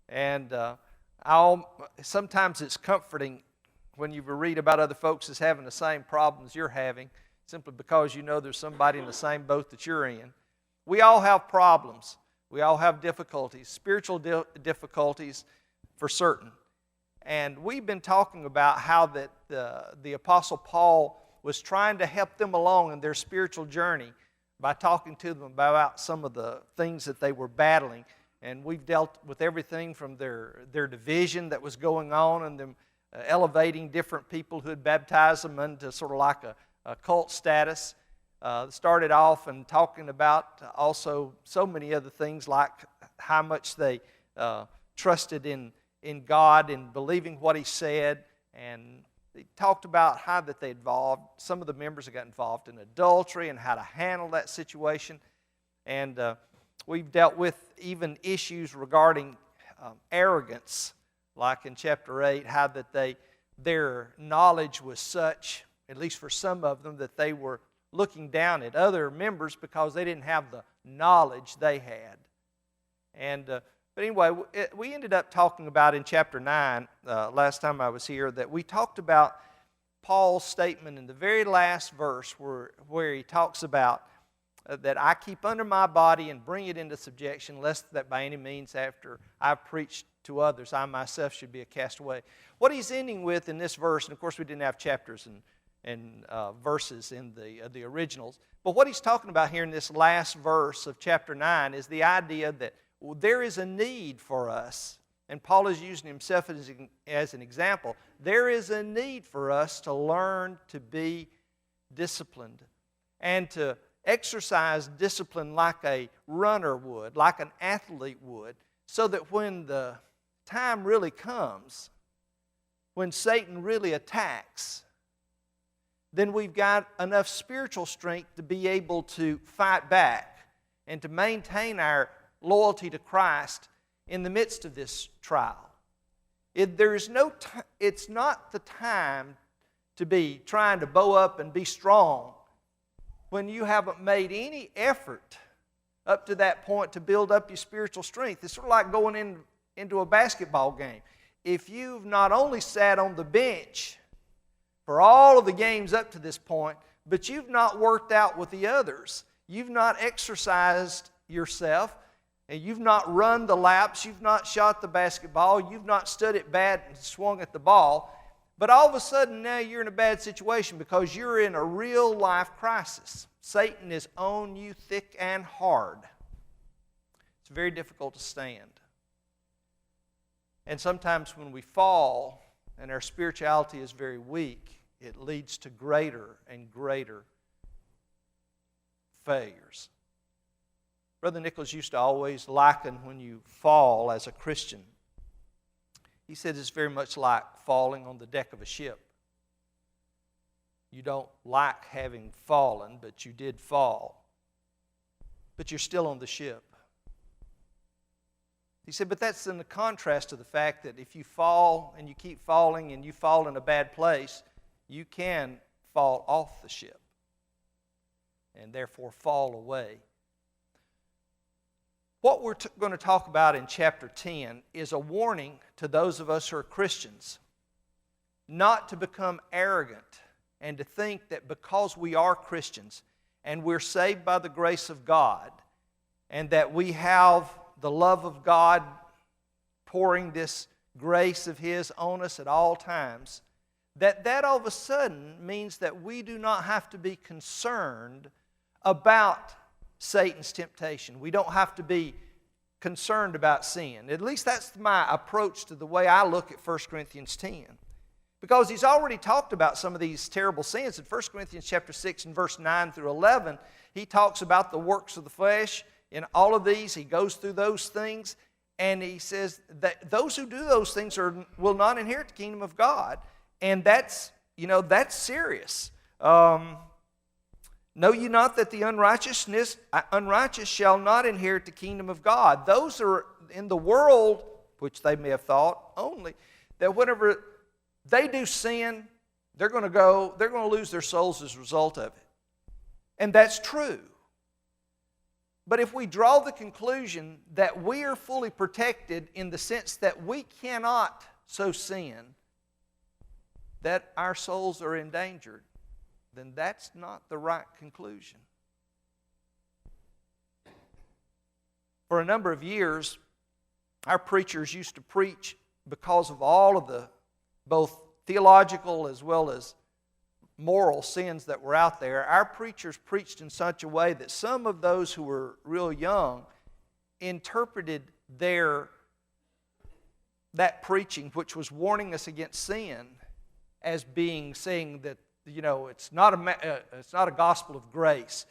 And sometimes it's comforting when you read about other folks as having the same problems you're having, simply because you know there's somebody in the same boat that you're in. We all have problems. We all have difficulties, spiritual difficulties for certain. And we've been talking about how that the Apostle Paul was trying to help them along in their spiritual journey by talking to them about some of the things that they were battling. And we've dealt with everything from their division that was going on and them elevating different people who had baptized them into sort of like a cult status. Started off and talking about also so many other things, like how much they trusted in God and believing what He said. And they talked about how that they involved, some of the members that got involved in adultery and how to handle that situation. And we've dealt with even issues regarding arrogance, like in chapter 8, how that their knowledge was such, at least for some of them, that they were looking down at other members because they didn't have the knowledge they had. And but anyway, we ended up talking about in chapter 9, last time I was here, that we talked about Paul's statement in the very last verse where he talks about that I keep under my body and bring it into subjection, lest that by any means after I've preached to others, I myself should be a castaway. What he's ending with in this verse, and of course we didn't have chapters and verses in the originals, but what he's talking about here in this last verse of chapter 9 is the idea that there is a need for us, and Paul is using himself as an example. There is a need for us to learn to be disciplined and to exercise discipline like a runner would, like an athlete would, so that when the time really comes, when Satan really attacks, then we've got enough spiritual strength to be able to fight back and to maintain our loyalty to Christ in the midst of this trial. It's not the time to be trying to bow up and be strong when you haven't made any effort up to that point to build up your spiritual strength. It's sort of like going into a basketball game. If you've not only sat on the bench for all of the games up to this point, but you've not worked out with the others, you've not exercised yourself, and you've not run the laps, you've not shot the basketball, you've not stood at bat and swung at the ball, but all of a sudden now you're in a bad situation because you're in a real life crisis. Satan is on you thick and hard. It's very difficult to stand. And sometimes when we fall and our spirituality is very weak, it leads to greater and greater failures. Brother Nichols used to always liken when you fall as a Christian. He said it's very much like falling on the deck of a ship. You don't like having fallen, but you did fall. But you're still on the ship. He said, but that's in the contrast to the fact that if you fall and you keep falling and you fall in a bad place, you can fall off the ship and therefore fall away. What we're going to talk about in chapter 10 is a warning to those of us who are Christians not to become arrogant and to think that because we are Christians and we're saved by the grace of God and that we have the love of God pouring this grace of His on us at all times, that all of a sudden means that we do not have to be concerned about Satan's temptation. We don't have to be concerned about sin. At least that's my approach to the way I look at 1 Corinthians 10. Because he's already talked about some of these terrible sins. In 1 Corinthians chapter 6 and verse 9 through 11, he talks about the works of the flesh. In all of these, he goes through those things, and he says that those who do those things will not inherit the kingdom of God. And that's serious. Know ye not that the unrighteous shall not inherit the kingdom of God? Those are in the world, which they may have thought only, that whenever they do sin, they're going to lose their souls as a result of it. And that's true. But if we draw the conclusion that we are fully protected in the sense that we cannot so sin that our souls are endangered, then that's not the right conclusion. For a number of years, our preachers used to preach, because of all of the both theological as well as moral sins that were out there, our preachers preached in such a way that some of those who were real young interpreted that preaching, which was warning us against sin, as saying that, it's not a gospel of grace.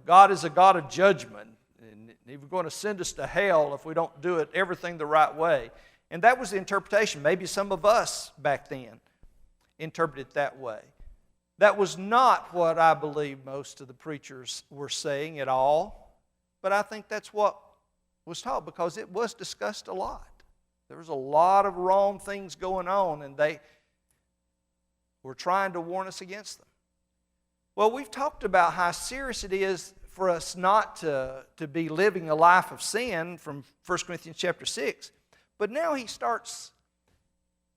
God is a God of judgment, and He's going to send us to hell if we don't do everything the right way. And that was the interpretation. Maybe some of us back then interpreted it that way. That was not what I believe most of the preachers were saying at all. But I think that's what was taught, because it was discussed a lot. There was a lot of wrong things going on, and they were trying to warn us against them. Well, we've talked about how serious it is for us not to be living a life of sin from 1 Corinthians chapter 6. But now he starts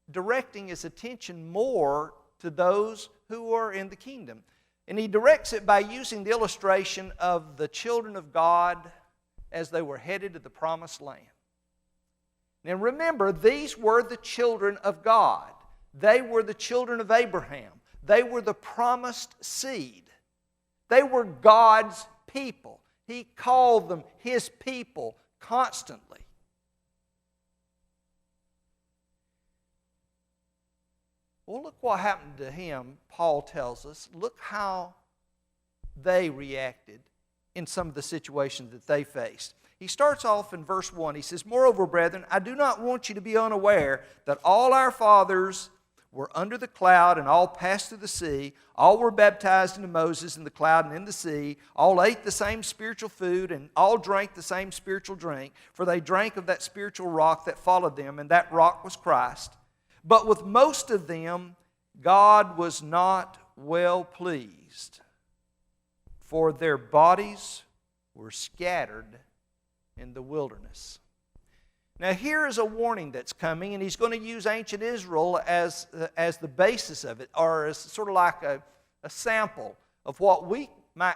directing his attention more to those who are in the kingdom. And he directs it by using the illustration of the children of God as they were headed to the promised land. Now remember, these were the children of God. They were the children of Abraham. They were the promised seed. They were God's people. He called them His people constantly. Well, look what happened to him, Paul tells us. Look how they reacted in some of the situations that they faced. He starts off in verse 1. He says, "Moreover, brethren, I do not want you to be unaware that all our fathers were under the cloud and all passed through the sea. All were baptized into Moses in the cloud and in the sea. All ate the same spiritual food and all drank the same spiritual drink. For they drank of that spiritual rock that followed them, and that rock was Christ. But with most of them, God was not well pleased, for their bodies were scattered in the wilderness." Now here is a warning that's coming, and he's going to use ancient Israel as the basis of it, or as sort of like a sample of what we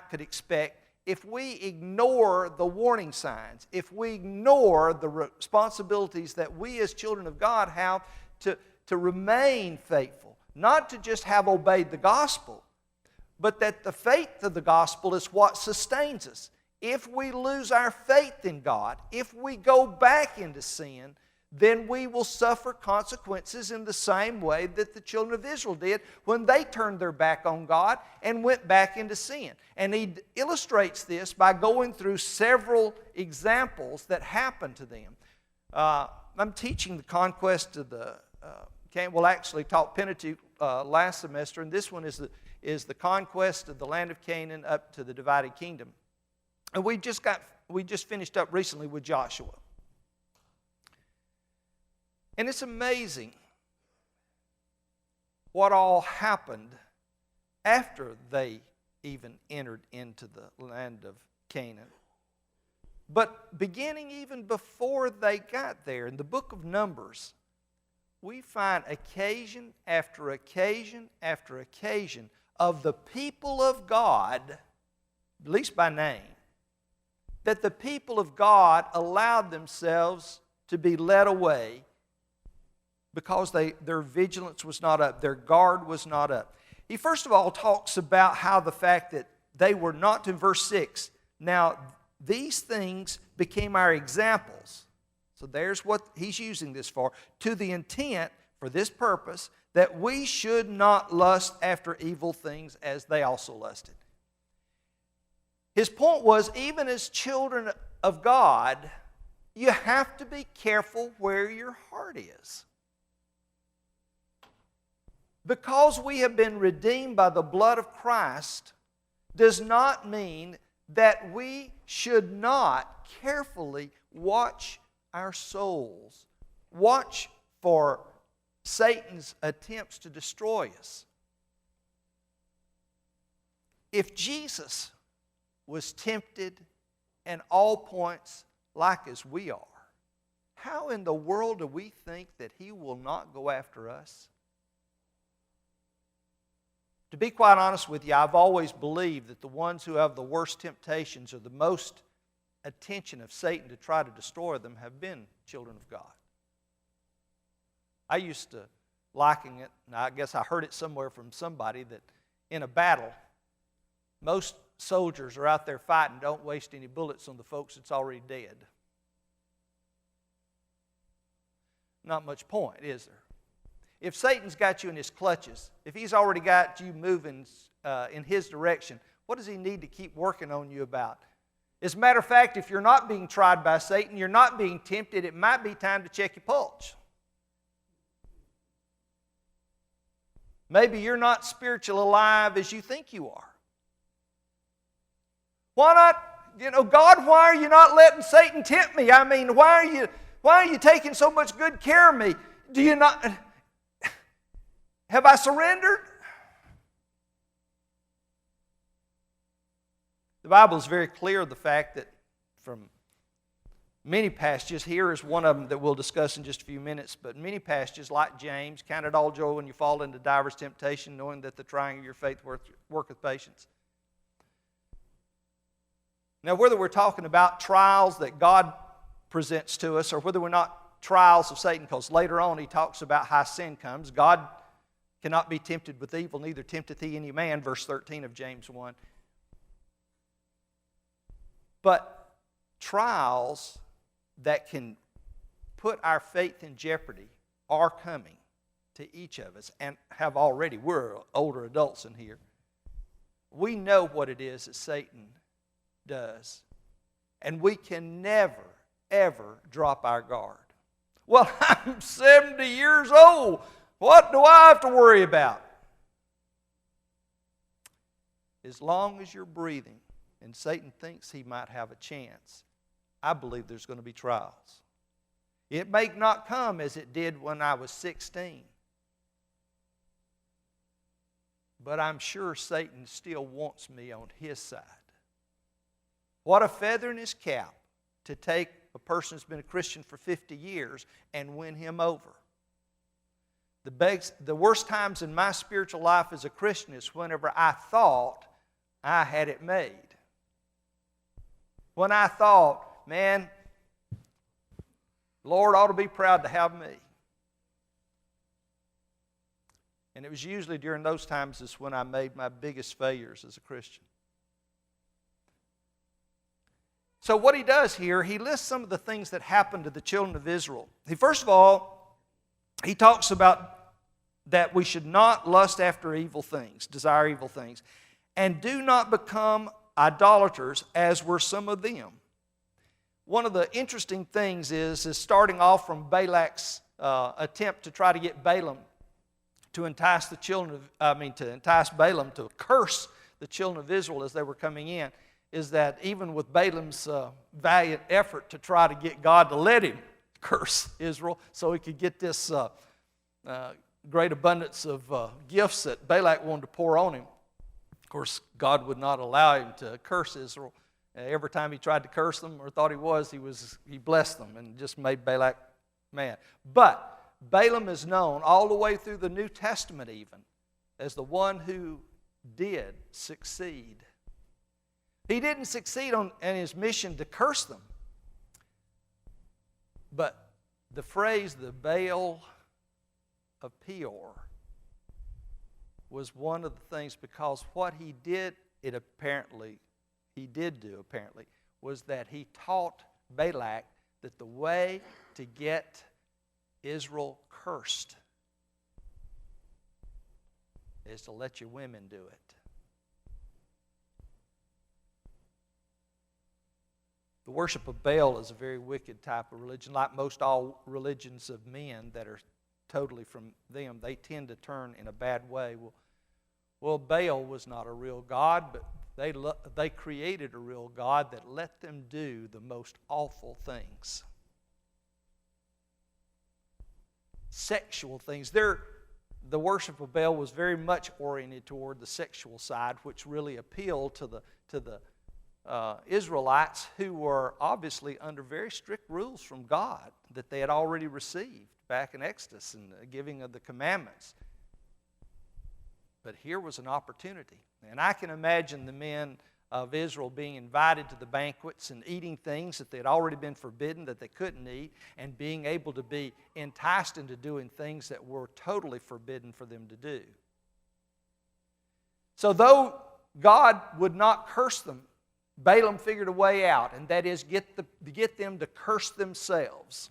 could expect if we ignore the warning signs, if we ignore the responsibilities that we as children of God have to remain faithful, not to just have obeyed the gospel, but that the faith of the gospel is what sustains us. If we lose our faith in God, if we go back into sin, then we will suffer consequences in the same way that the children of Israel did when they turned their back on God and went back into sin. And he illustrates this by going through several examples that happened to them. I'm teaching the conquest of the actually taught Pentateuch last semester, and this one is the conquest of the land of Canaan up to the divided kingdom. And we just finished up recently with Joshua. And it's amazing what all happened after they even entered into the land of Canaan. But beginning even before they got there, in the book of Numbers, we find occasion after occasion after occasion of the people of God, at least by name, that the people of God allowed themselves to be led away because their vigilance was not up, their guard was not up. He first of all talks about how the fact that they were not, in verse 6, now these things became our examples. So there's what he's using this for, to the intent, for this purpose, that we should not lust after evil things as they also lusted. His point was, even as children of God, you have to be careful where your heart is. Because we have been redeemed by the blood of Christ does not mean that we should not carefully watch our souls, watch for Satan's attempts to destroy us. If Jesus was tempted and all points like as we are. How in the world do we think that He will not go after us? To be quite honest with you, I've always believed that the ones who have the worst temptations or the most attention of Satan to try to destroy them have been children of God. I used to liken it, and I guess I heard it somewhere from somebody, that in a battle, most soldiers are out there fighting, don't waste any bullets on the folks that's already dead. Not much point, is there? If Satan's got you in his clutches, if he's already got you moving in his direction, what does he need to keep working on you about? As a matter of fact, if you're not being tried by Satan, you're not being tempted, it might be time to check your pulse. Maybe you're not spiritually alive as you think you are. Why not, God, why are you not letting Satan tempt me? I mean, why are you taking so much good care of me? Do you not... Have I surrendered? The Bible is very clear of the fact that from many passages, here is one of them that we'll discuss in just a few minutes, but many passages like James, count it all joy when you fall into divers temptation, knowing that the trying of your faith worketh patience. Now, whether we're talking about trials that God presents to us or whether we're not trials of Satan, because later on he talks about how sin comes. God cannot be tempted with evil, neither tempteth he any man, verse 13 of James 1. But trials that can put our faith in jeopardy are coming to each of us and have already. We're older adults in here. We know what it is that Satan does. And we can never, ever drop our guard. Well, I'm 70 years old. What do I have to worry about? As long as you're breathing and Satan thinks he might have a chance, I believe there's going to be trials. It may not come as it did when I was 16. But I'm sure Satan still wants me on his side. What a feather in his cap to take a person who's been a Christian for 50 years and win him over. The worst times in my spiritual life as a Christian is whenever I thought I had it made. When I thought, man, Lord ought to be proud to have me. And it was usually during those times is when I made my biggest failures as a Christian. So what he does here, he lists some of the things that happened to the children of Israel. First of all, he talks about that we should not lust after evil things, desire evil things, and do not become idolaters as were some of them. One of the interesting things is starting off from Balak's attempt to try to get Balaam to entice Balaam to curse the children of Israel as they were coming in, is that even with Balaam's valiant effort to try to get God to let him curse Israel so he could get this great abundance of gifts that Balak wanted to pour on him. Of course, God would not allow him to curse Israel. Every time he tried to curse them or thought he blessed them and just made Balak mad. But Balaam is known all the way through the New Testament even as the one who did succeed. He didn't succeed in his mission to curse them. But the phrase, the Baal of Peor, was one of the things, because what he did, was that he taught Balak that the way to get Israel cursed is to let your women do it. The worship of Baal is a very wicked type of religion. Like most all religions of men that are totally from them, they tend to turn in a bad way. Well, Baal was not a real God, but they created a real God that let them do the most awful things. Sexual things. The worship of Baal was very much oriented toward the sexual side, which really appealed to the Israelites who were obviously under very strict rules from God that they had already received back in Exodus and the giving of the commandments. But here was an opportunity. And I can imagine the men of Israel being invited to the banquets and eating things that they had already been forbidden, that they couldn't eat, and being able to be enticed into doing things that were totally forbidden for them to do. So though God would not curse them, Balaam figured a way out, and that is get them to curse themselves.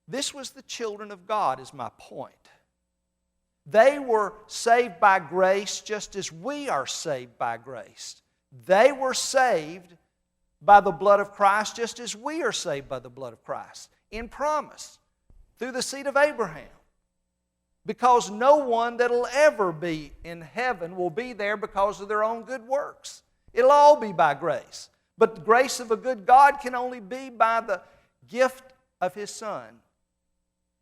This was the children of God, is my point. They were saved by grace just as we are saved by grace. They were saved by the blood of Christ just as we are saved by the blood of Christ, in promise, through the seed of Abraham. Because no one that will ever be in heaven will be there because of their own good works. It'll all be by grace. But the grace of a good God can only be by the gift of His Son,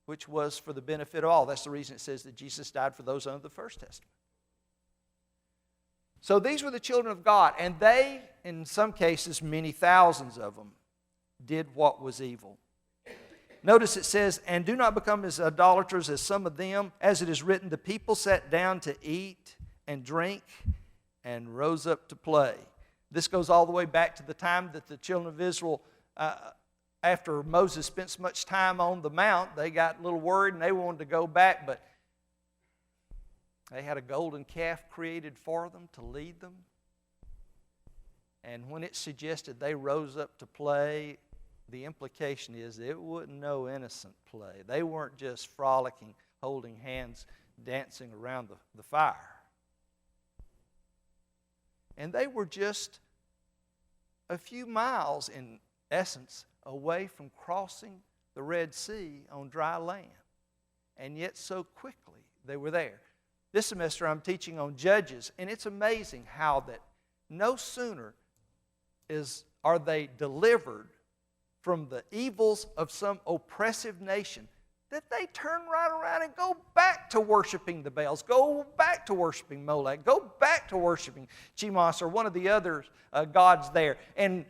which was for the benefit of all. That's the reason it says that Jesus died for those under the First Testament. So these were the children of God, and they, in some cases, many thousands of them, did what was evil. Notice it says, and do not become as idolaters as some of them, as it is written, the people sat down to eat and drink and rose up to play. This goes all the way back to the time that the children of Israel, after Moses spent so much time on the mount, they got a little worried and they wanted to go back, but they had a golden calf created for them to lead them. And when it suggested they rose up to play, the implication is it wasn't no innocent play. They weren't just frolicking, holding hands, dancing around the fire. And they were just a few miles, in essence, away from crossing the Red Sea on dry land. And yet so quickly they were there. This semester I'm teaching on Judges, and it's amazing how that no sooner are they delivered from the evils of some oppressive nation that they turn right around and go back to worshiping the Baals, go back to worshiping Molech, go back to worshiping Chemosh or one of the other gods there, and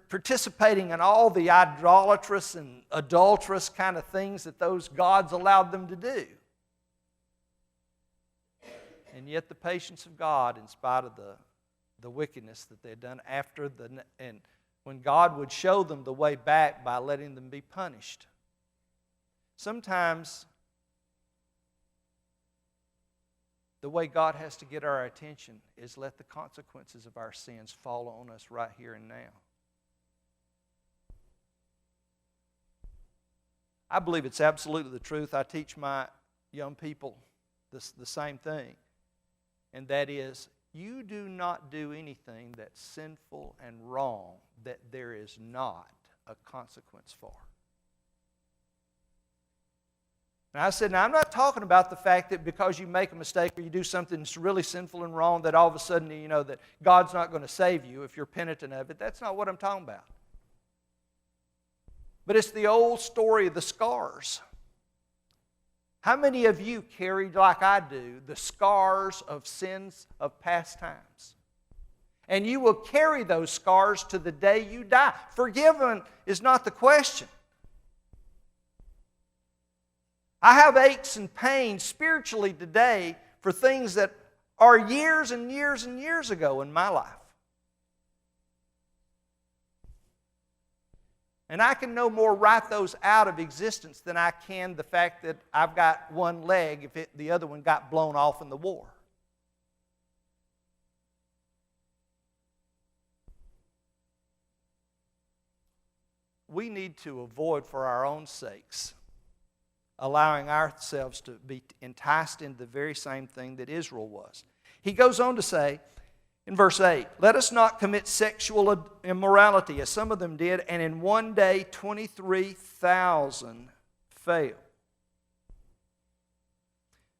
participating in all the idolatrous and adulterous kind of things that those gods allowed them to do. And yet the patience of God, in spite of the wickedness that they had done and when God would show them the way back by letting them be punished. Sometimes the way God has to get our attention is let the consequences of our sins fall on us right here and now. I believe it's absolutely the truth. I teach my young people the same thing, and that is, you do not do anything that's sinful and wrong that there is not a consequence for. And I said, now I'm not talking about the fact that because you make a mistake or you do something that's really sinful and wrong that all of a sudden, that God's not going to save you if you're penitent of it. That's not what I'm talking about. But it's the old story of the scars. How many of you carry, like I do, the scars of sins of past times? And you will carry those scars to the day you die. Forgiven is not the question. I have aches and pains spiritually today for things that are years and years and years ago in my life. And I can no more write those out of existence than I can the fact that I've got one leg if the other one got blown off in the war. We need to avoid, for our own sakes, allowing ourselves to be enticed into the very same thing that Israel was. He goes on to say, in verse 8, let us not commit sexual immorality, as some of them did, and in one day 23,000 fell.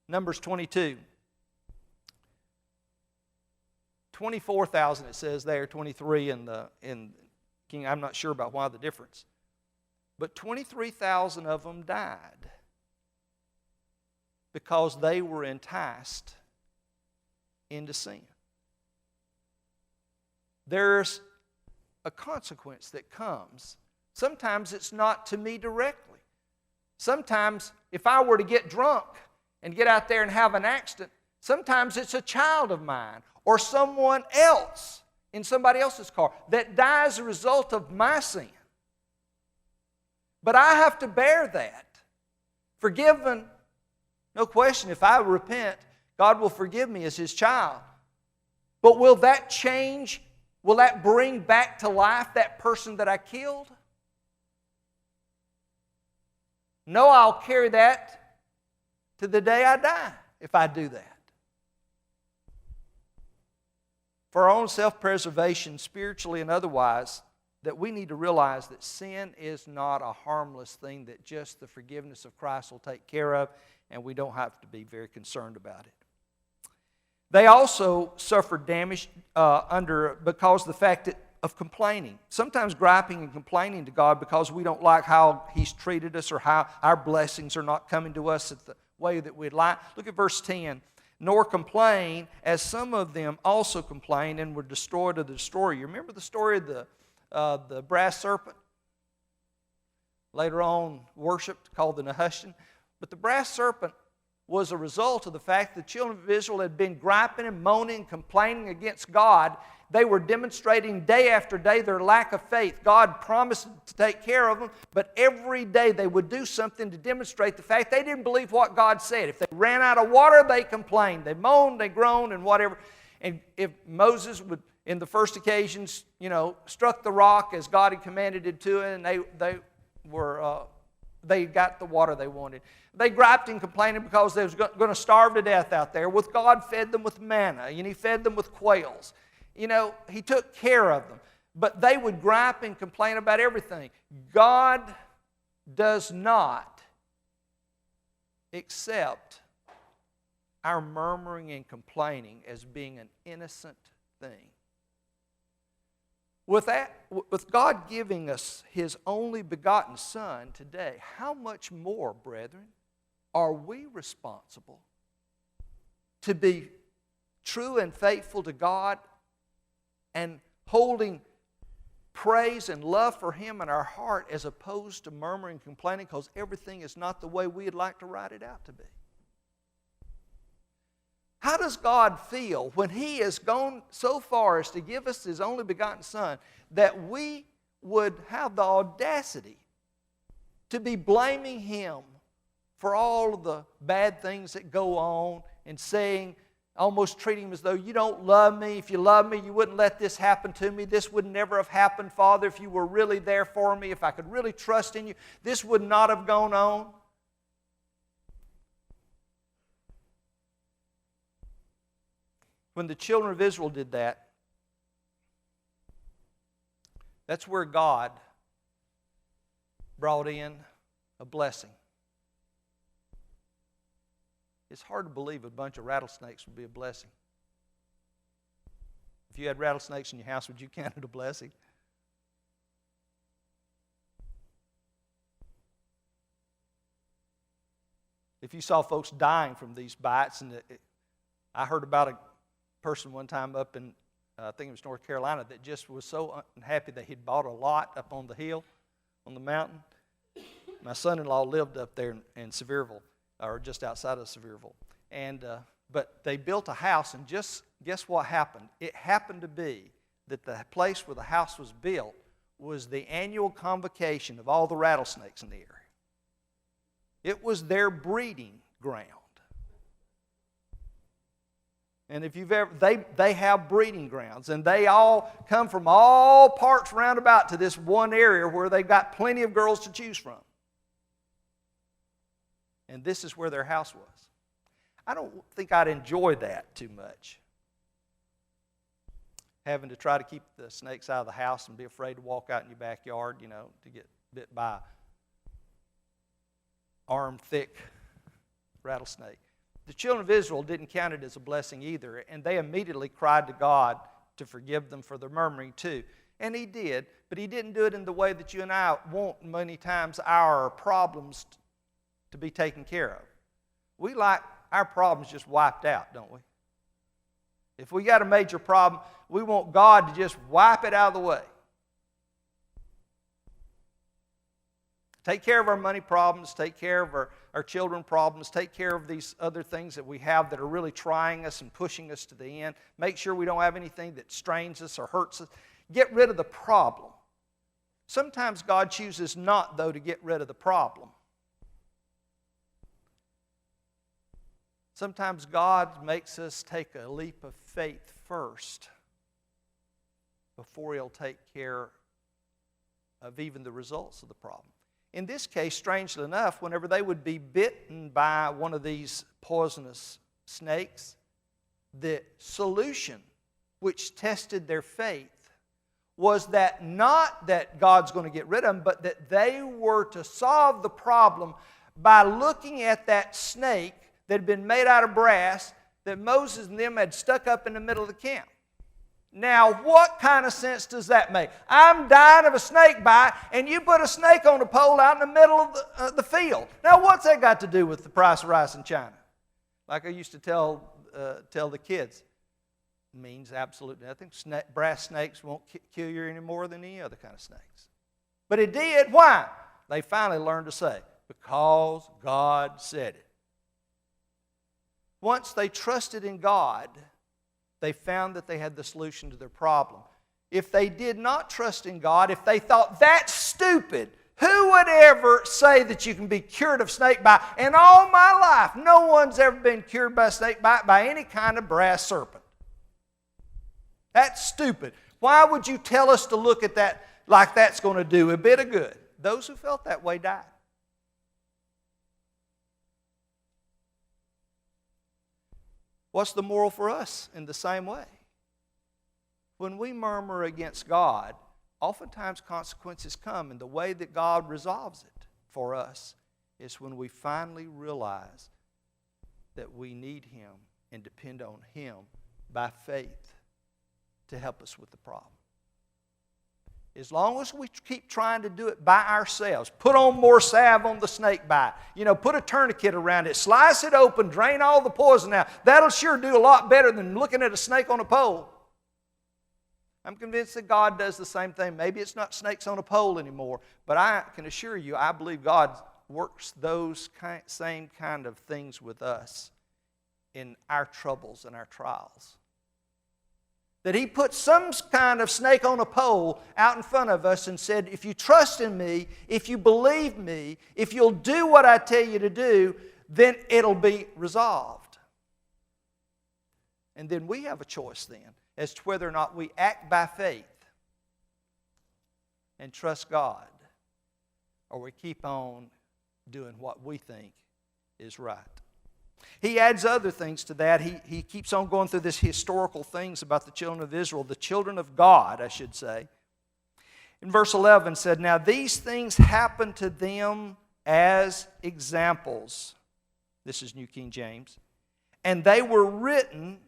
Numbers 22. 24,000 it says there, 23 in King. I'm not sure about why the difference. But 23,000 of them died because they were enticed into sin. there's a consequence that comes. Sometimes it's not to me directly. Sometimes if I were to get drunk and get out there and have an accident, sometimes it's a child of mine or someone else in somebody else's car that dies as a result of my sin. But I have to bear that. Forgiven, no question, if I repent, God will forgive me as His child. But will that change? Will that bring back to life that person that I killed? No, I'll carry that to the day I die if I do that. For our own self-preservation, spiritually and otherwise, that we need to realize that sin is not a harmless thing that just the forgiveness of Christ will take care of, and we don't have to be very concerned about it. They also suffered damage because of the fact of complaining. Sometimes griping and complaining to God because we don't like how He's treated us or how our blessings are not coming to us at the way that we'd like. Look at verse 10. Nor complain, as some of them also complained and were destroyed of the destroyer. You remember the story of the brass serpent? Later on worshipped, called the Nehushtan. But the brass serpent was a result of the fact that the children of Israel had been griping and moaning and complaining against God. They were demonstrating day after day their lack of faith. God promised to take care of them, but every day they would do something to demonstrate the fact they didn't believe what God said. If they ran out of water, they complained. They moaned, they groaned, and whatever. And if Moses would, in the first occasions, struck the rock as God had commanded it to, and they got the water they wanted. They griped and complained because they was going to starve to death out there. With God fed them with manna, and He fed them with quails. He took care of them. But they would gripe and complain about everything. God does not accept our murmuring and complaining as being an innocent thing. With God giving us His only begotten Son today, how much more, brethren, are we responsible to be true and faithful to God and holding praise and love for Him in our heart as opposed to murmuring and complaining because everything is not the way we'd like to write it out to be? How does God feel when He has gone so far as to give us His only begotten Son that we would have the audacity to be blaming Him for all of the bad things that go on and saying, almost treating Him as though, you don't love me. If you love me, you wouldn't let this happen to me. This would never have happened, Father, if you were really there for me, if I could really trust in you. This would not have gone on. When the children of Israel did that, that's where God brought in a blessing. It's hard to believe a bunch of rattlesnakes would be a blessing. If you had rattlesnakes in your house, would you count it a blessing? If you saw folks dying from these bites, and I heard about a person one time up in, I think it was North Carolina, that just was so unhappy that he'd bought a lot up on the hill, on the mountain. My son-in-law lived up there in Sevierville, or just outside of Sevierville. But they built a house, and just guess what happened? It happened to be that the place where the house was built was the annual convocation of all the rattlesnakes in the area. It was their breeding ground. And if you've ever, they have breeding grounds, and they all come from all parts roundabout to this one area where they've got plenty of girls to choose from. And this is where their house was. I don't think I'd enjoy that too much. Having to try to keep the snakes out of the house and be afraid to walk out in your backyard, to get bit by arm-thick rattlesnake. The children of Israel didn't count it as a blessing either, and they immediately cried to God to forgive them for their murmuring too. And He did, but He didn't do it in the way that you and I want many times our problems to be taken care of. We like our problems just wiped out, don't we? If we got a major problem, we want God to just wipe it out of the way. Take care of our money problems, take care of our children problems, take care of these other things that we have that are really trying us and pushing us to the end. Make sure we don't have anything that strains us or hurts us. Get rid of the problem. Sometimes God chooses not, though, to get rid of the problem. Sometimes God makes us take a leap of faith first before He'll take care of even the results of the problem. In this case, strangely enough, whenever they would be bitten by one of these poisonous snakes, the solution which tested their faith was that not that God's going to get rid of them, but that they were to solve the problem by looking at that snake that had been made out of brass that Moses and them had stuck up in the middle of the camp. Now, what kind of sense does that make? I'm dying of a snake bite, and you put a snake on a pole out in the middle of the field. Now, what's that got to do with the price of rice in China? Like I used to tell the kids, it means absolutely nothing. Brass snakes won't kill you any more than any other kind of snakes. But it did. Why? They finally learned to say, because God said it. Once they trusted in God, they found that they had the solution to their problem. If they did not trust in God, if they thought, that's stupid, who would ever say that you can be cured of snake bite? In all my life, no one's ever been cured by snake bite by any kind of brass serpent. That's stupid. Why would you tell us to look at that like that's going to do a bit of good? Those who felt that way died. What's the moral for us in the same way? When we murmur against God, oftentimes consequences come, and the way that God resolves it for us is when we finally realize that we need Him and depend on Him by faith to help us with the problem. As long as we keep trying to do it by ourselves, put on more salve on the snake bite, put a tourniquet around it, slice it open, drain all the poison out. That'll sure do a lot better than looking at a snake on a pole. I'm convinced that God does the same thing. Maybe it's not snakes on a pole anymore, but I can assure you, I believe God works those same kind of things with us in our troubles and our trials. That He put some kind of snake on a pole out in front of us and said, if you trust in me, if you believe me, if you'll do what I tell you to do, then it'll be resolved. And then we have a choice then as to whether or not we act by faith and trust God, or we keep on doing what we think is right. He adds other things to that. He keeps on going through this historical things about the children of Israel, the children of God, I should say. In verse 11 said, now these things happened to them as examples. This is New King James. And they were written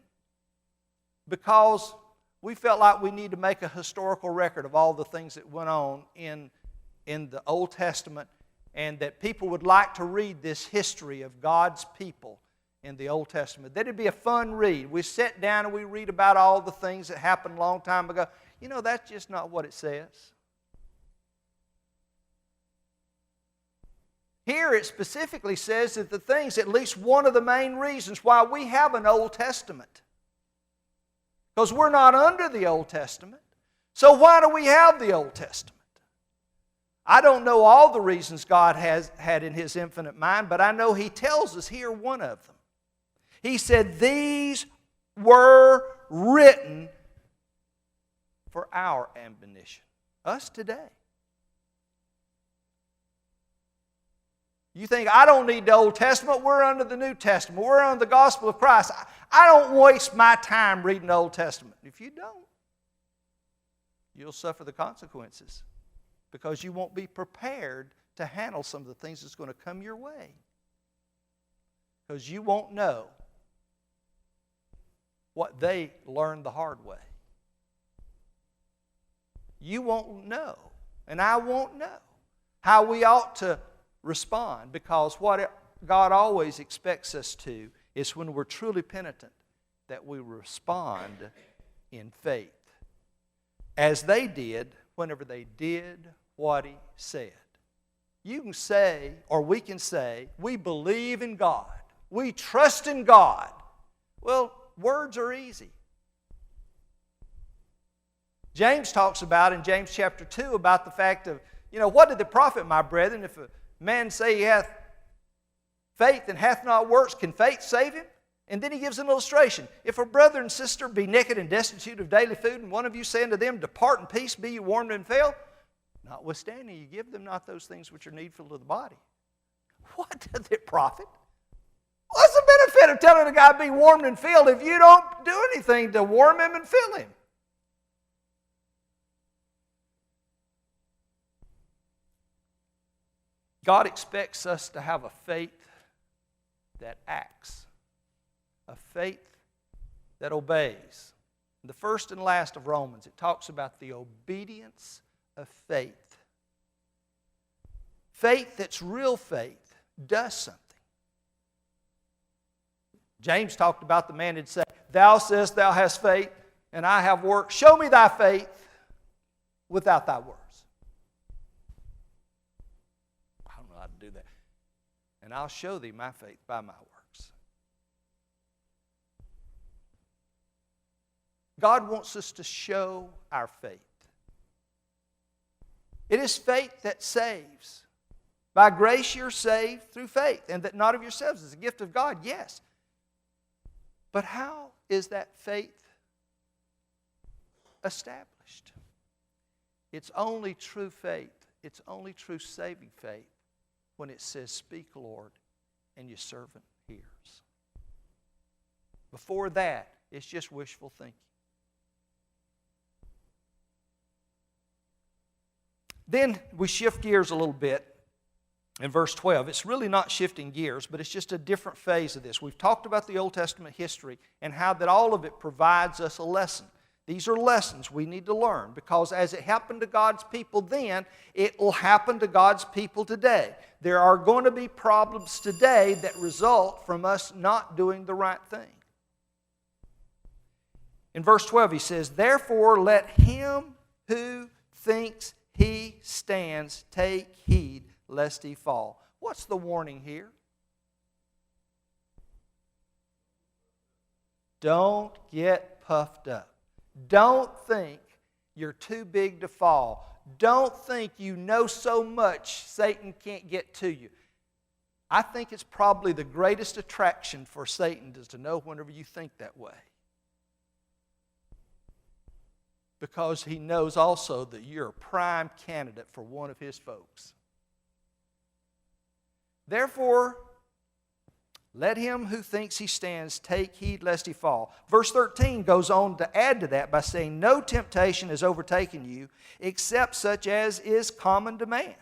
because we felt like we need to make a historical record of all the things that went on in the Old Testament, and that people would like to read this history of God's people in the Old Testament. That'd be a fun read. We sit down and we read about all the things that happened a long time ago. That's just not what it says. Here it specifically says that the things, at least one of the main reasons why we have an Old Testament. Because we're not under the Old Testament. So why do we have the Old Testament? I don't know all the reasons God has had in His infinite mind, but I know He tells us here one of them. He said, these were written for our admonition. Us today. You think, I don't need the Old Testament, we're under the New Testament, we're under the gospel of Christ. I don't waste my time reading the Old Testament. If you don't, you'll suffer the consequences, because you won't be prepared to handle some of the things that's going to come your way. Because you won't know what they learned the hard way. You won't know, and I won't know, how we ought to respond, because what God always expects us to is, when we're truly penitent, that we respond in faith, as they did whenever they did what He said. You can say, or we can say, we believe in God. We trust in God. Well, words are easy. James talks about in James chapter 2 about the fact of, what did it profit, my brethren, if a man say he hath faith and hath not works, can faith save him? And then he gives an illustration. If a brother and sister be naked and destitute of daily food, and one of you say unto them, Depart in peace, be ye warmed and filled, notwithstanding, you give them not those things which are needful to the body. What does it profit? What's the benefit of telling a guy to be warmed and filled if you don't do anything to warm him and fill him? God expects us to have a faith that acts, a faith that obeys. In the first and last of Romans, it talks about the obedience of faith. Faith that's real faith does something. James talked about the man who'd say, Thou sayest thou hast faith, and I have works. Show me thy faith without thy works. I don't know how to do that. And I'll show thee my faith by my works. God wants us to show our faith. It is faith that saves. By grace you're saved through faith, and that not of yourselves is a gift of God, yes. But how is that faith established? It's only true faith. It's only true saving faith when it says, Speak, Lord, and your servant hears. Before that, it's just wishful thinking. Then we shift gears a little bit in verse 12. It's really not shifting gears, but it's just a different phase of this. We've talked about the Old Testament history and how that all of it provides us a lesson. These are lessons we need to learn, because as it happened to God's people then, it will happen to God's people today. There are going to be problems today that result from us not doing the right thing. In verse 12 he says, Therefore let him who thinks he stands take heed lest he fall. What's the warning here? Don't get puffed up. Don't think you're too big to fall. Don't think you know so much Satan can't get to you. I think it's probably the greatest attraction for Satan is to know whenever you think that way. Because he knows also that you're a prime candidate for one of his folks. Therefore, let him who thinks he stands take heed lest he fall. Verse 13 goes on to add to that by saying, No temptation has overtaken you except such as is common to man.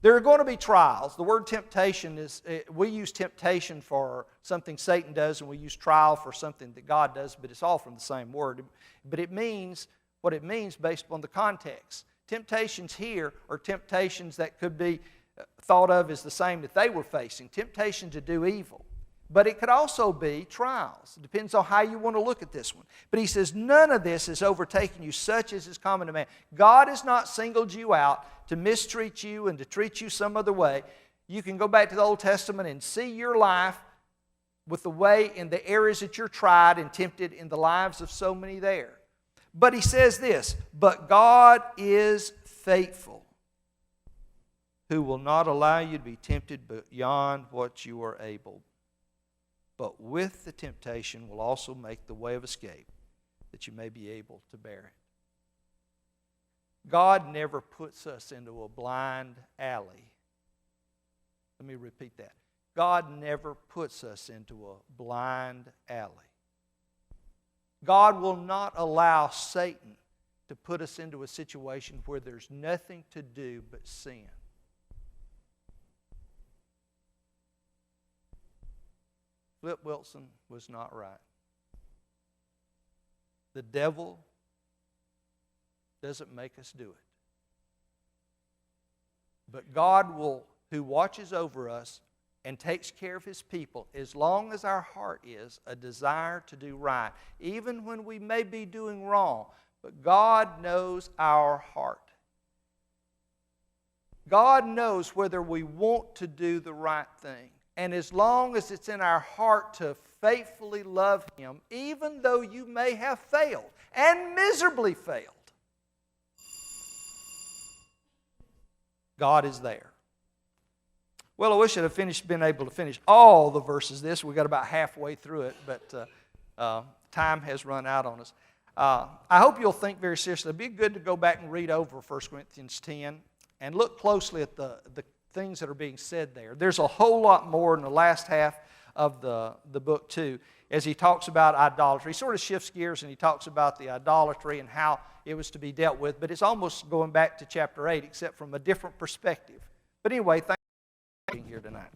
There are going to be trials. The word temptation is, we use temptation for something Satan does, and we use trial for something that God does, but it's all from the same word. But it means what it means based upon the context. Temptations here are temptations that could be thought of as the same that they were facing, temptation to do evil. But it could also be trials. It depends on how you want to look at this one. But he says, none of this has overtaken you, such as is common to man. God has not singled you out to mistreat you and to treat you some other way. You can go back to the Old Testament and see your life with the way in the areas that you're tried and tempted in the lives of so many there. But he says this, But God is faithful, who will not allow you to be tempted beyond what you are able, but with the temptation will also make the way of escape, that you may be able to bear it. God never puts us into a blind alley. Let me repeat that. God never puts us into a blind alley. God will not allow Satan to put us into a situation where there's nothing to do but sin. Flip Wilson was not right. The devil doesn't make us do it. But God will, who watches over us and takes care of His people as long as our heart is a desire to do right, even when we may be doing wrong. But God knows our heart. God knows whether we want to do the right thing. And as long as it's in our heart to faithfully love Him, even though you may have failed and miserably failed, God is there. Well, I wish I'd have been able to finish all the verses of this. We got about halfway through it, but time has run out on us. I hope you'll think very seriously. It'd be good to go back and read over 1 Corinthians 10 and look closely at the things that are being said there. There's a whole lot more in the last half of the book, too, as he talks about idolatry. He sort of shifts gears and he talks about the idolatry and how it was to be dealt with, but it's almost going back to chapter 8, except from a different perspective. But anyway, thank you for being here tonight.